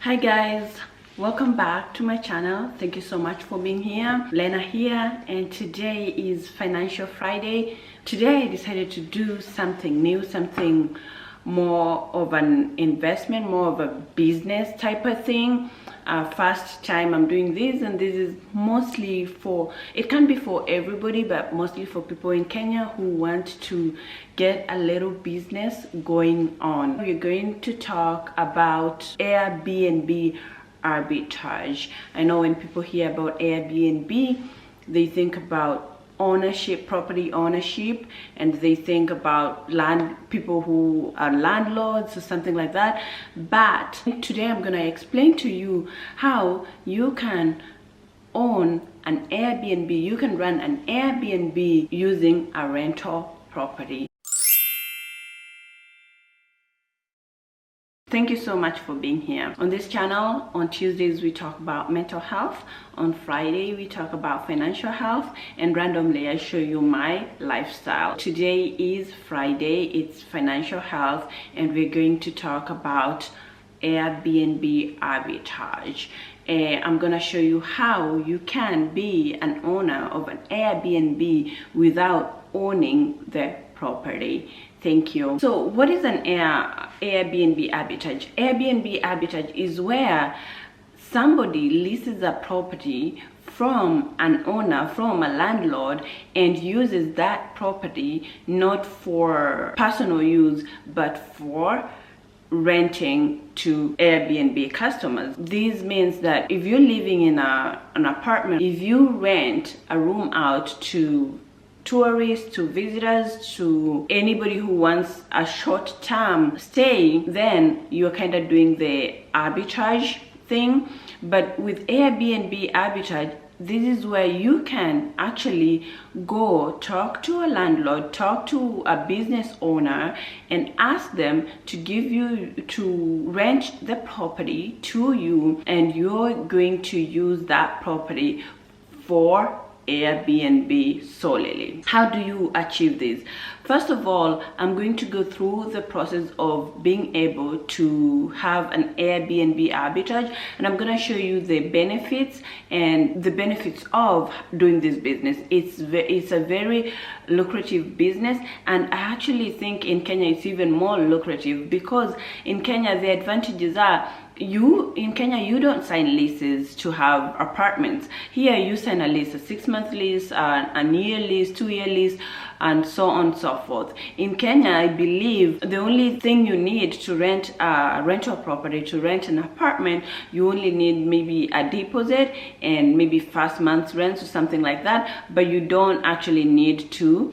Hi guys, welcome back to my channel. Thank you so much for being here. Lena here, and today is Financial Friday. Today I decided to do something new, something more of an investment, more of a business type of thing. First time I'm doing this, and this is mostly for, it can be for everybody, but mostly for people in Kenya who want to get a little business going on. We're going to talk about Airbnb arbitrage. I know when people hear about Airbnb, they think about ownership, property ownership, and they think about people who are landlords or something like that. But today I'm going to explain to you how you can own an Airbnb, you can run an Airbnb using a rental property. Thank you so much for being here. On this channel, on Tuesdays we talk about mental health, on Friday we talk about financial health, and randomly I show you my lifestyle. Today is Friday, it's financial health, and we're going to talk about Airbnb arbitrage. I'm gonna show you how you can be an owner of an Airbnb without owning the property. Thank you. So what is an Airbnb arbitrage? Airbnb arbitrage is where somebody leases a property from an owner, from a landlord, and uses that property not for personal use but for renting to Airbnb customers. This means that if you're living in an apartment, if you rent a room out to tourists, to visitors, to anybody who wants a short-term stay, then you're kind of doing the arbitrage thing. But with Airbnb arbitrage, this is where you can actually go talk to a landlord, talk to a business owner, and ask them to give you, to rent the property to you, and you're going to use that property for Airbnb solely. How do you achieve this? First of all, I'm going to go through the process of being able to have an Airbnb arbitrage, and I'm going to show you the benefits and the benefits of doing this business. It's a very lucrative business, and I actually think in Kenya it's even more lucrative, because in Kenya the advantages are, in Kenya you don't sign leases to have apartments. Here you sign a lease, a 6-month lease, a year lease, 2-year lease, and so on and so forth. In Kenya, I believe the only thing you need to rent a rental property, to rent an apartment, you only need maybe a deposit and maybe first month's rent or something like that, but you don't actually need to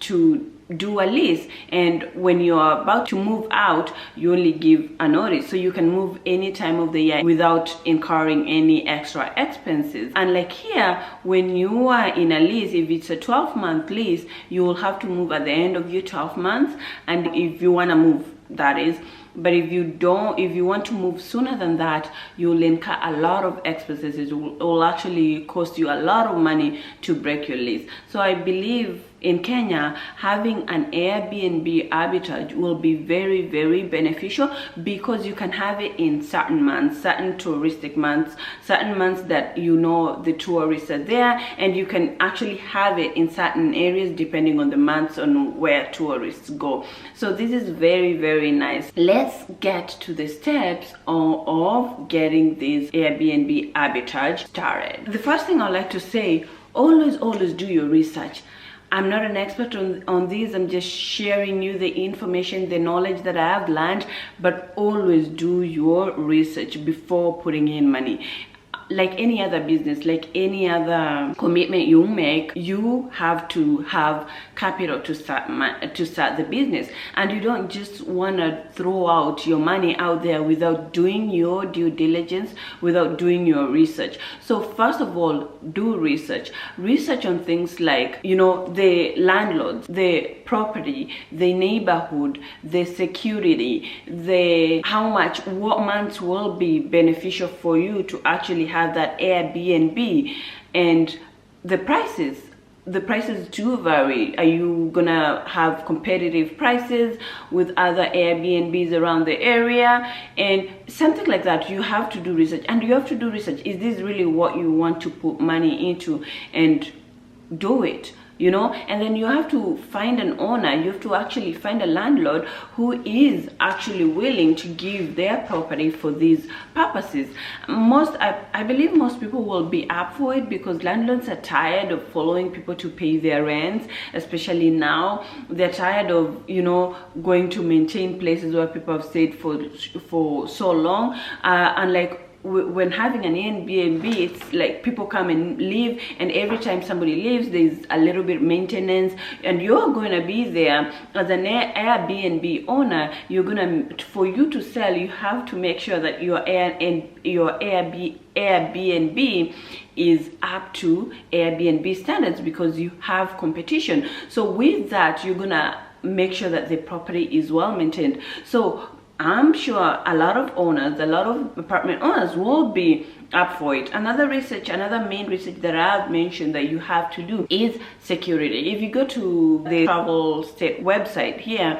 do a lease. And when you're about to move out, you only give a notice, so you can move any time of the year without incurring any extra expenses. And like here, when you are in a lease, if it's a 12-month lease, you will have to move at the end of your 12 months, and if you want to move, that is. But if you want to move sooner than that, you'll incur a lot of expenses. It will actually cost you a lot of money to break your lease. So I believe in Kenya, having an Airbnb arbitrage will be very, very beneficial, because you can have it in certain months, certain touristic months, certain months that you know the tourists are there, and you can actually have it in certain areas depending on the months on where tourists go. So this is very, very nice. Let's get to the steps of getting this Airbnb arbitrage started. The first thing I'd like to say, always do your research. I'm not an expert on this. I'm just sharing you the information, the knowledge that I have learned, but always do your research before putting in money. Like any other business, like any other commitment you make, you have to have capital to start the business, and you don't just want to throw out your money out there without doing your due diligence, without doing your research. So first of all, do research on things like, you know, the landlords, the property, the neighborhood, the security, what months will be beneficial for you to actually have that Airbnb, and the prices the prices do vary. Are you gonna have competitive prices with other Airbnbs around the area and something like that? You have to do research, and you have to do research. Is this really what you want to put money into? And do it, you know. And then you have to find an owner, you have to actually find a landlord who is actually willing to give their property for these purposes. I believe most people will be up for it, because landlords are tired of following people to pay their rents, especially now. They're tired of, you know, going to maintain places where people have stayed for so long, and like when having an Airbnb, it's like people come and leave, and every time somebody leaves, there's a little bit of maintenance, and you're going to be there as an Airbnb owner. You're gonna, for you to sell, you have to make sure that your Airbnb is up to Airbnb standards, because you have competition. So with that, you're gonna make sure that the property is well maintained. So I'm sure a lot of owners, a lot of apartment owners will be up for it. Another main research that I've mentioned that you have to do is security. If you go to the travel state website here,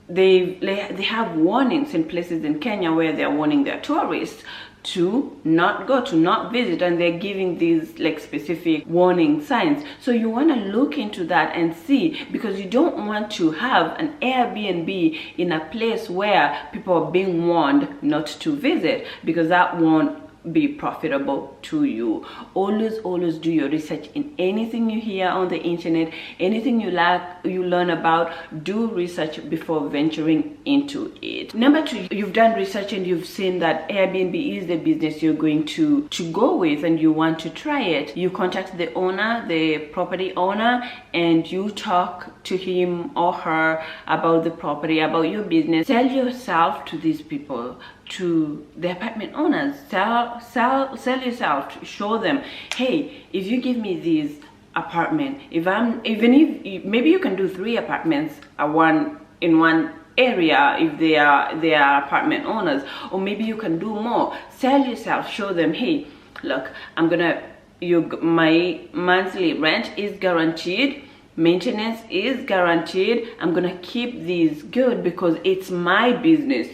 they have warnings in places in Kenya where they're warning their tourists to not go, to not visit, and they're giving these like specific warning signs. So you want to look into that and see, because you don't want to have an Airbnb in a place where people are being warned not to visit, because that won't be profitable to you. Always do your research in anything you hear on the internet, anything you learn about. Do research before venturing into it. Number 2, you've done research and you've seen that Airbnb is the business you're going to go with, and you want to try it. You contact the owner, the property owner, and you talk to him or her about the property, about your business. Sell yourself to these people, to the apartment owners. Sell yourself. Show them, hey, if you give me these apartment, if maybe you can do 3 apartments in one area if they are apartment owners, or maybe you can do more. Sell yourself. Show them, hey, look, my monthly rent is guaranteed, maintenance is guaranteed, I'm gonna keep these good because it's my business.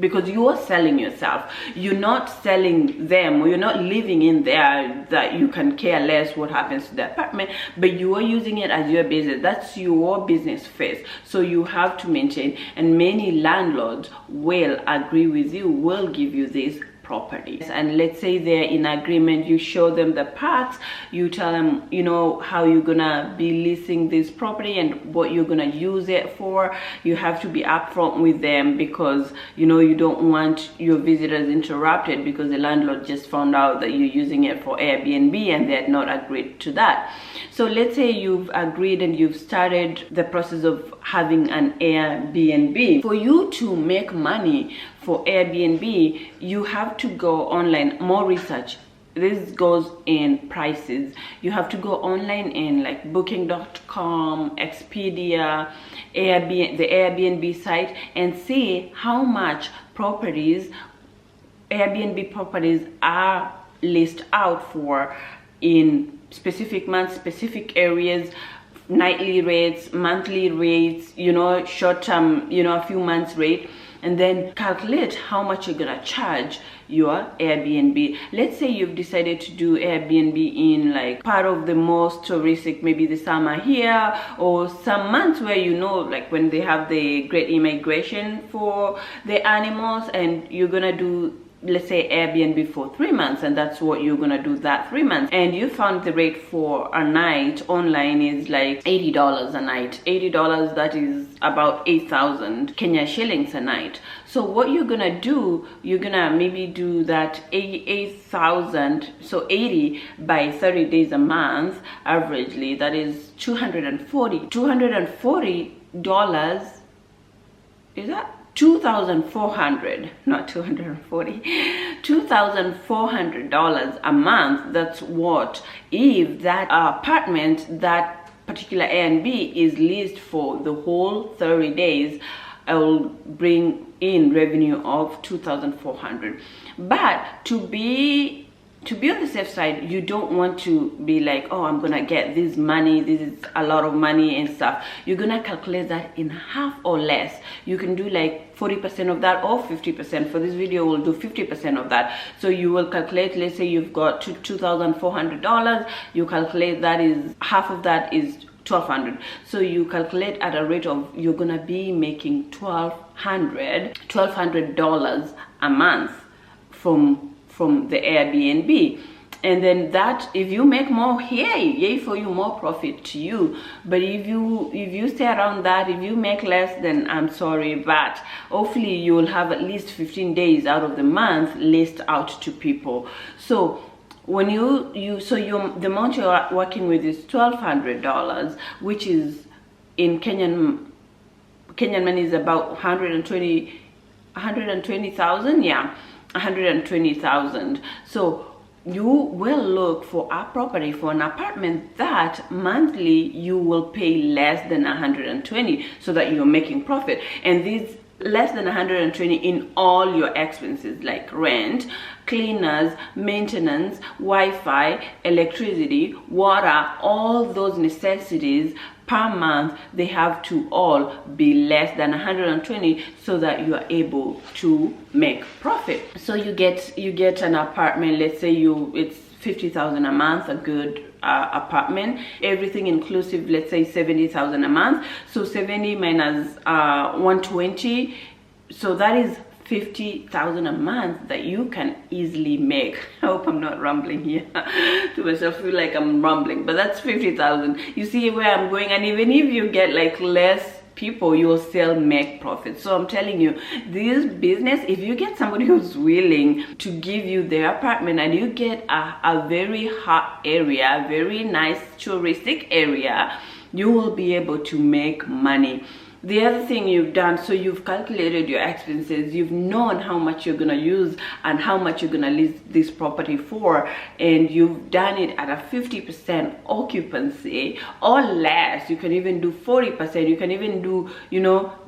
Because you are selling yourself, you're not selling them, or you're not living in there that you can care less what happens to the apartment, but you are using it as your business. That's your business first, so you have to maintain. And many landlords will agree with you, will give you this properties. And let's say they're in agreement, you show them the parts, you tell them, you know, how you're gonna be leasing this property and what you're gonna use it for. You have to be upfront with them, because you know you don't want your visitors interrupted because the landlord just found out that you're using it for Airbnb and they had not agreed to that. So let's say you've agreed and you've started the process of having an Airbnb. For you to make money for Airbnb, you have to go online, more research. This goes in prices. You have to go online in like booking.com, Expedia, Airbnb, the Airbnb site, and see how much Airbnb properties are listed out for in specific months, specific areas, nightly rates, monthly rates, you know, short term, you know, a few months rate, and then calculate how much you're gonna charge your Airbnb. Let's say you've decided to do Airbnb in like part of the most touristic, maybe the summer here, or some months where, you know, like when they have the great immigration for the animals, and you're gonna do, let's say, Airbnb for 3 months, and that's what you're gonna do that 3 months. And you found the rate for a night online is like $80 a night. $80, that is about 8,000 Kenya shillings a night. So what you're gonna do, you're gonna maybe do that 8,000, so 80 by 30 days a month, averagely, that is $240. Is that $2,400, not 240, $2,400 a month. That's what, if that apartment, that particular Airbnb is leased for the whole 30 days, I will bring in revenue of $2,400. But to be to be on the safe side, you don't want to be like, oh, I'm gonna get this money, this is a lot of money and stuff. You're gonna calculate that in half or less. You can do like 40% of that or 50%. For this video, we'll do 50% of that. So you will calculate, let's say you've got $2,400. You calculate that is half of that is $1,200. So you calculate at a rate of, you're gonna be making $1,200 a month from the Airbnb. And then that, if you make more, yay for you, more profit to you. But if you stay around that, if you make less, then I'm sorry, but hopefully you will have at least 15 days out of the month list out to people. So when the amount you're working with is $1,200, which is in Kenyan money is about 120,000, yeah, 120,000. So you will look for a property, for an apartment that monthly you will pay less than 120, so that you're making profit. And these less than 120 in all your expenses like rent, cleaners, maintenance, Wi-Fi, electricity, water, all those necessities per month, they have to all be less than 120, so that you are able to make profit. So you get an apartment, let's say it's 50,000 a month, a good apartment, everything inclusive, let's say 70,000 a month. So 70 minus 120, so that is 50,000 a month that you can easily make. I hope I'm not rambling here to myself. I feel like I'm rambling, but that's 50,000. You see where I'm going? And even if you get like less people, you'll still make profit. So I'm telling you, this business, if you get somebody who's willing to give you their apartment, and you get a very hot area, very nice touristic area, you will be able to make money. The other thing you've done, so you've calculated your expenses, you've known how much you're gonna use and how much you're gonna list this property for, and you've done it at a 50% occupancy or less. You can even do 40%. You can even do,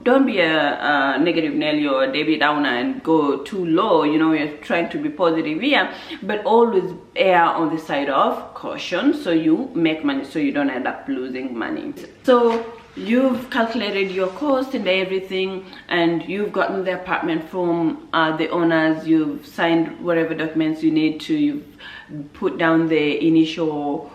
don't be a negative Nelly or a Debbie Downer and go too low. You're trying to be positive here, but always err on the side of caution, so you make money, so you don't end up losing money. So you've calculated your cost and everything, and you've gotten the apartment from the owners, you've signed whatever documents you need to, you've put down the initial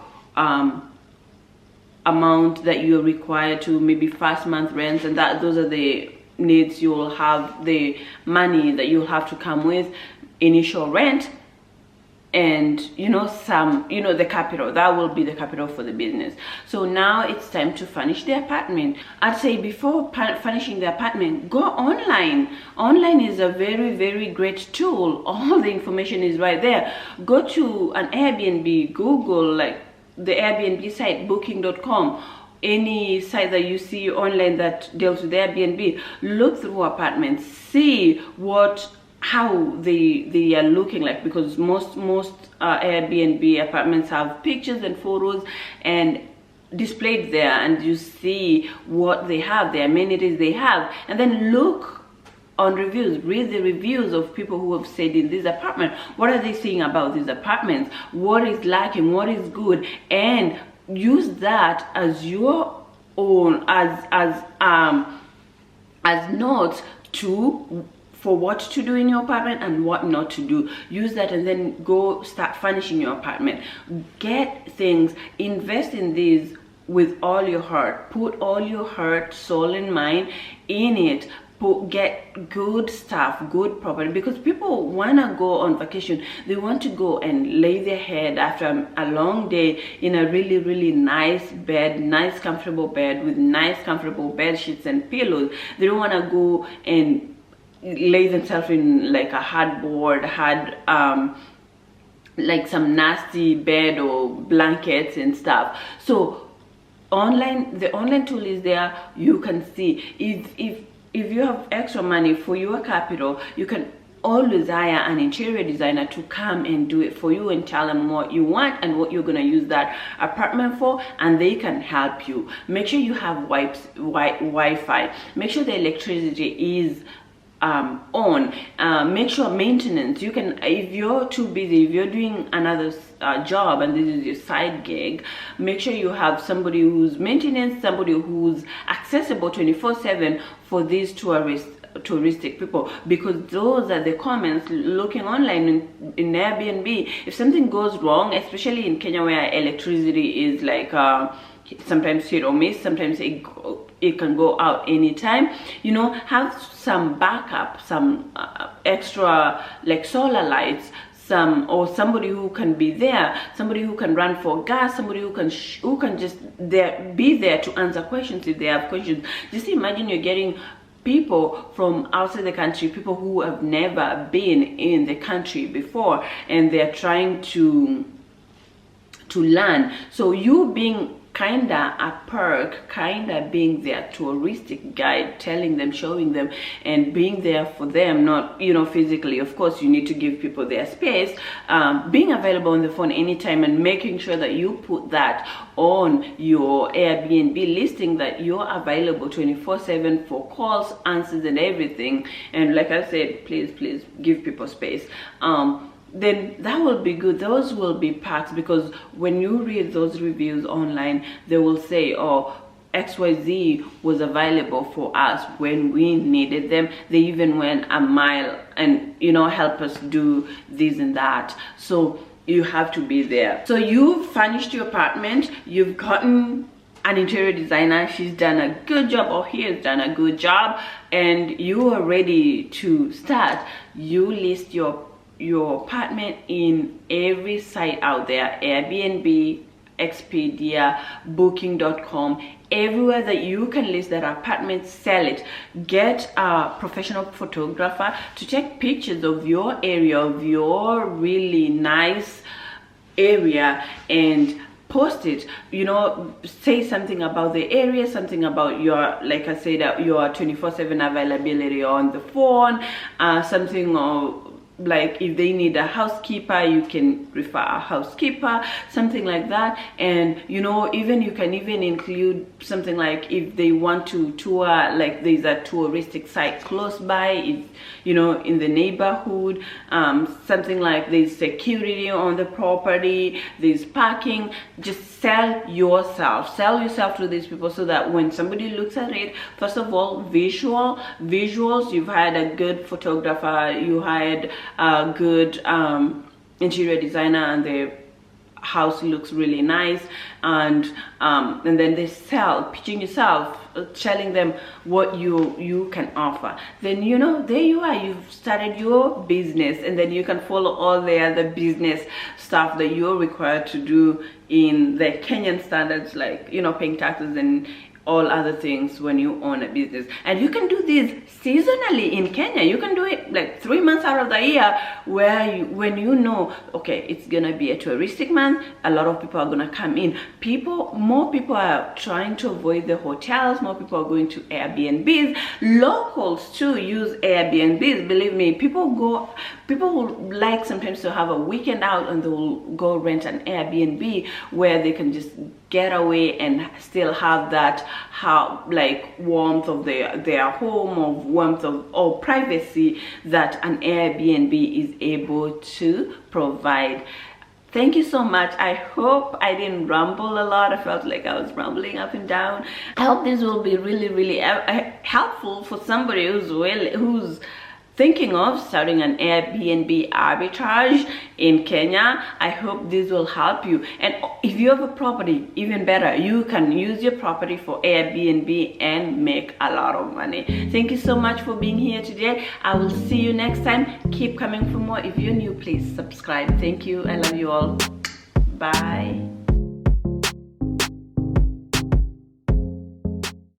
amount that you're required to, maybe first month rents, and those are the needs you'll have, the money that you'll have to come with, initial rent, and the capital. That will be the capital for the business. So now it's time to furnish the apartment. I'd say before furnishing the apartment, go online. Online is a very, very great tool. All the information is right there. Go to an Airbnb, Google like the Airbnb site, booking.com, any site that you see online that deals with Airbnb. Look through apartments, see how they are looking like, because most Airbnb apartments have pictures and photos and displayed there, and you see what they have, the amenities they have, and then look on reviews, read the reviews of people who have stayed in this apartment. What are they saying about these apartments? What is lacking? What is good? And use that as your own, as notes for what to do in your apartment and what not to do. Use that and then go start furnishing your apartment. Get things, invest in these with all your heart. Put all your heart, soul and mind in it. Get good stuff, good property, because people want to go on vacation. They want to go and lay their head after a long day in a really, really nice bed, nice comfortable bed with nice comfortable bed sheets and pillows. They don't want to go and lay themselves in like a like some nasty bed or blankets and stuff. So the online tool is there. You can see if you have extra money for your capital, you can always hire an interior designer to come and do it for you and tell them what you want and what you're going to use that apartment for, and they can help you. Make sure you have Wi-Fi. Make sure the electricity is on. Make sure maintenance, you can, if you're too busy, if you're doing another job and this is your side gig, make sure you have somebody who's maintenance, somebody who's accessible 24/7 for these touristic people, because those are the comments looking online in Airbnb. If something goes wrong, especially in Kenya where electricity is like sometimes hit or miss, sometimes it can go out anytime, you know, have some backup, some extra like solar lights, or somebody who can be there, somebody who can run for gas, somebody who can just be there to answer questions if they have questions. Just imagine you're getting people from outside the country, people who have never been in the country before, and they're trying to learn. So you being kinda a perk, kinda being their touristic guide, telling them, showing them, and being there for them, not, you know, physically. Of course, you need to give people their space, being available on the phone anytime, and making sure that you put that on your Airbnb listing, that you're available 24/7 for calls, answers, and everything. And like I said, please give people space. Then that will be good. Those will be packed, because when you read those reviews online, they will say, oh, XYZ was available for us when we needed them. They even went a mile and, you know, help us do this and that. So you have to be there. So you've furnished your apartment, you've gotten an interior designer, she's done a good job, or he has done a good job, and you are ready to start. You list your apartment in every site out there, Airbnb, Expedia, booking.com, everywhere that you can list that apartment, sell it. Get a professional photographer to take pictures of your area, of your really nice area, and post it. You know, say something about the area, something about your, like I said, your 24/7 availability on the phone, something like if they need a housekeeper, you can refer a housekeeper, something like that. And you know, you can even include something like if they want to tour, like there's a touristic site close by, if you know, in the neighborhood, something like there's security on the property, there's parking. Just sell yourself to these people, so that when somebody looks at it, first of all, visuals, you've hired a good photographer, you hired a good interior designer, and the house looks really nice, and then they sell, pitching yourself, telling them what you can offer. Then, you know, there you are, you've started your business, and then you can follow all the other business stuff that you're required to do in the Kenyan standards, like, you know, paying taxes and all other things when you own a business. And you can do this seasonally in Kenya. You can do it like 3 months out of the year, where when you know, okay, it's gonna be a touristic month, a lot of people are gonna come in. More people are trying to avoid the hotels, more people are going to Airbnbs. Locals too use Airbnbs, believe me. People will like sometimes to have a weekend out, and they will go rent an Airbnb where they can just get away and still have that like warmth of their home, of warmth or privacy that an Airbnb is able to provide. Thank you so much. I hope I didn't ramble a lot. I felt like I was rambling up and down. I hope this will be really helpful for somebody who's thinking of starting an Airbnb arbitrage in Kenya. I hope this will help you. And if you have a property, even better, you can use your property for Airbnb and make a lot of money. Thank you so much for being here today. I will see you next time. Keep coming for more. If you're new, please subscribe. Thank you. I love you all. Bye.